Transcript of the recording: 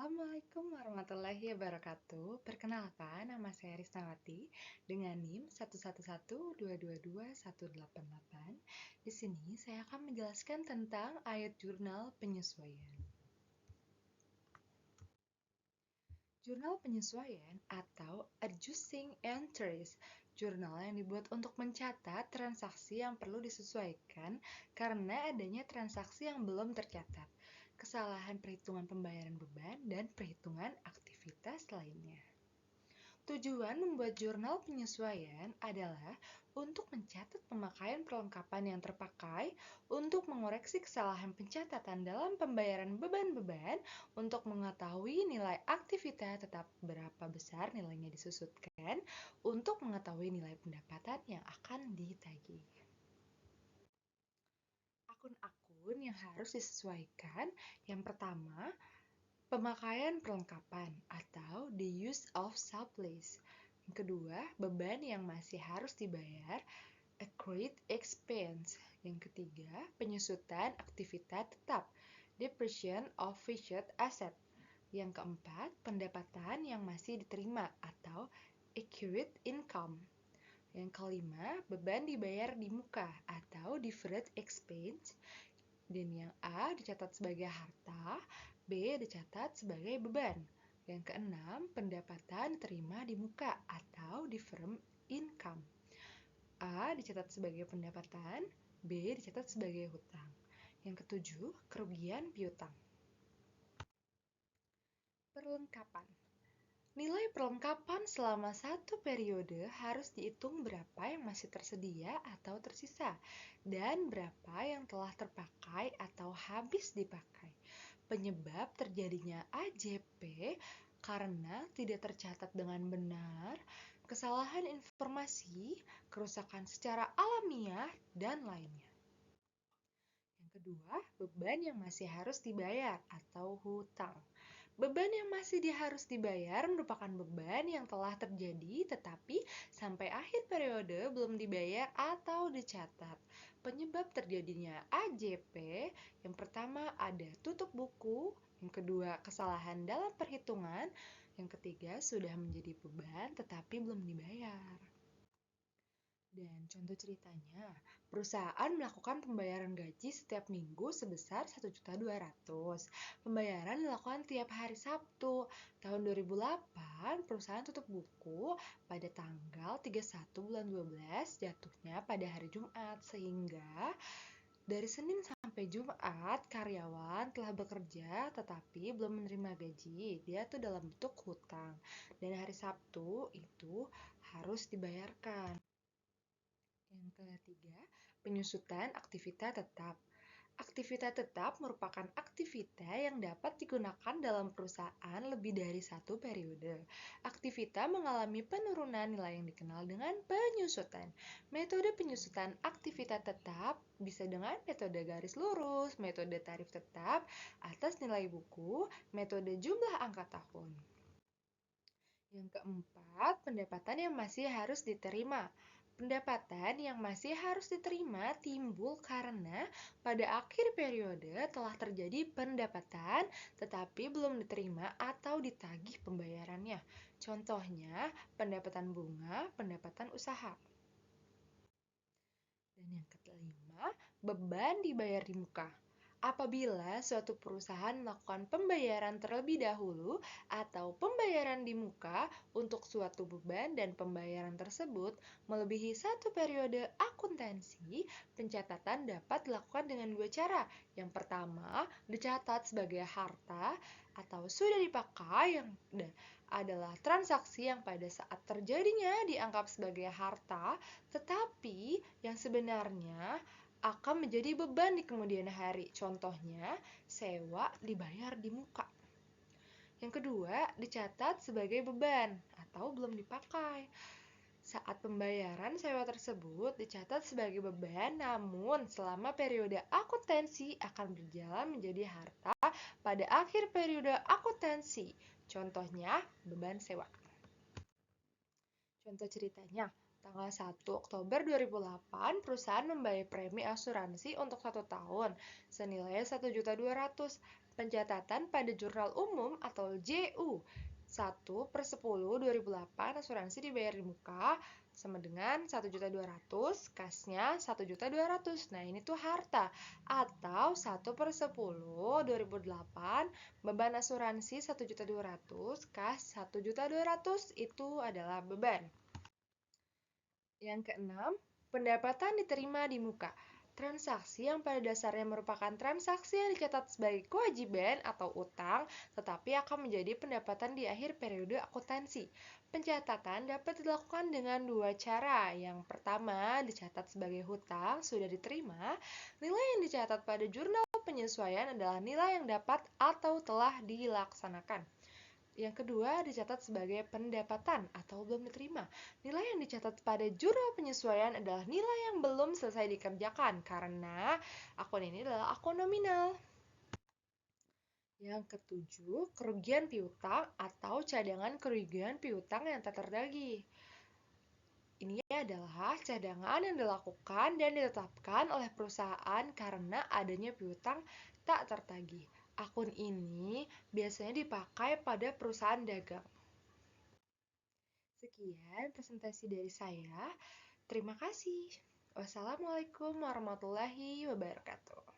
Assalamualaikum warahmatullahi wabarakatuh. Perkenalkan, nama saya Risnawati dengan NIM 111222188. Di sini saya akan menjelaskan tentang ayat jurnal penyesuaian. Jurnal penyesuaian atau adjusting entries, jurnal yang dibuat untuk mencatat transaksi yang perlu disesuaikan karena adanya transaksi yang belum tercatat, kesalahan perhitungan pembayaran beban, dan perhitungan aktivitas lainnya. Tujuan membuat jurnal penyesuaian adalah untuk mencatat pemakaian perlengkapan yang terpakai, untuk mengoreksi kesalahan pencatatan dalam pembayaran beban-beban, untuk mengetahui nilai aktivitas tetap berapa besar nilainya disusutkan, untuk mengetahui nilai pendapatan yang akan ditagih. Akun-akun yang harus disesuaikan, yang pertama, pemakaian perlengkapan atau the use of supplies. Yang kedua, beban yang masih harus dibayar, accrued expense. Yang ketiga, penyusutan aktivitas tetap, depreciation of fixed asset. Yang keempat, pendapatan yang masih diterima atau accrued income. Yang kelima, beban dibayar di muka atau deferred expense. Dan yang A dicatat sebagai harta, B dicatat sebagai beban. Yang keenam, pendapatan diterima di muka atau deferred income. A dicatat sebagai pendapatan, B dicatat sebagai hutang. Yang ketujuh, kerugian piutang. Perlengkapan. Nilai perlengkapan selama satu periode harus dihitung berapa yang masih tersedia atau tersisa, dan berapa yang telah terpakai atau habis dipakai. Penyebab terjadinya AJP karena tidak tercatat dengan benar, kesalahan informasi, kerusakan secara alamiah, dan lainnya. Yang kedua, beban yang masih harus dibayar atau hutang. Beban yang masih harus dibayar merupakan beban yang telah terjadi tetapi sampai akhir periode belum dibayar atau dicatat. Penyebab terjadinya AJP, yang pertama ada tutup buku, yang kedua kesalahan dalam perhitungan, yang ketiga sudah menjadi beban tetapi belum dibayar. Dan contoh ceritanya, perusahaan melakukan pembayaran gaji setiap minggu sebesar 1.200.000. Pembayaran dilakukan tiap hari Sabtu. Tahun 2008, perusahaan tutup buku pada tanggal 31 bulan 12, jatuhnya pada hari Jumat, sehingga dari Senin sampai Jumat, karyawan telah bekerja tetapi belum menerima gaji. Dia tuh dalam bentuk hutang. Dan hari Sabtu itu harus dibayarkan. Yang ketiga, penyusutan aktivitas tetap. Aktivitas tetap merupakan aktivitas yang dapat digunakan dalam perusahaan lebih dari satu periode. Aktivitas mengalami penurunan nilai yang dikenal dengan penyusutan. Metode penyusutan aktivitas tetap bisa dengan metode garis lurus, metode tarif tetap atas nilai buku, metode jumlah angka tahun. Yang keempat, pendapatan yang masih harus diterima. Pendapatan yang masih harus diterima timbul karena pada akhir periode telah terjadi pendapatan tetapi belum diterima atau ditagih pembayarannya. Contohnya, pendapatan bunga, pendapatan usaha. Dan yang kelima, beban dibayar di muka. Apabila suatu perusahaan melakukan pembayaran terlebih dahulu atau pembayaran di muka untuk suatu beban dan pembayaran tersebut melebihi satu periode akuntansi, pencatatan dapat dilakukan dengan dua cara. Yang pertama, dicatat sebagai harta atau sudah dipakai yang adalah transaksi yang pada saat terjadinya dianggap sebagai harta, tetapi yang sebenarnya akan menjadi beban di kemudian hari. Contohnya, sewa dibayar di muka. Yang kedua, dicatat sebagai beban atau belum dipakai. Saat pembayaran sewa tersebut dicatat sebagai beban, namun selama periode akuntansi akan berjalan menjadi harta pada akhir periode akuntansi. Contohnya, beban sewa. Contoh ceritanya, tanggal 1 Oktober 2008, perusahaan membayar premi asuransi untuk 1 tahun senilai 1.200.000. Pencatatan pada jurnal umum atau JU 1/10 2008 asuransi dibayar di muka sama dengan 1.200.000, kasnya 1.200.000. Nah, ini tuh harta. Atau 1/10 2008 beban asuransi 1.200.000, kas 1.200.000 itu adalah beban. Yang keenam, pendapatan diterima di muka. Transaksi yang pada dasarnya merupakan transaksi yang dicatat sebagai kewajiban atau utang, tetapi akan menjadi pendapatan di akhir periode akuntansi. Pencatatan dapat dilakukan dengan dua cara. Yang pertama, dicatat sebagai hutang sudah diterima. Nilai yang dicatat pada jurnal penyesuaian adalah nilai yang dapat atau telah dilaksanakan. Yang kedua, dicatat sebagai pendapatan atau belum diterima. Nilai yang dicatat pada jurnal penyesuaian adalah nilai yang belum selesai dikerjakan karena akun ini adalah akun nominal. Yang ketujuh, kerugian piutang atau cadangan kerugian piutang yang tak tertagih. Ini adalah cadangan yang dilakukan dan ditetapkan oleh perusahaan karena adanya piutang tak tertagih. Akun ini biasanya dipakai pada perusahaan dagang. Sekian presentasi dari saya. Terima kasih. Wassalamualaikum warahmatullahi wabarakatuh.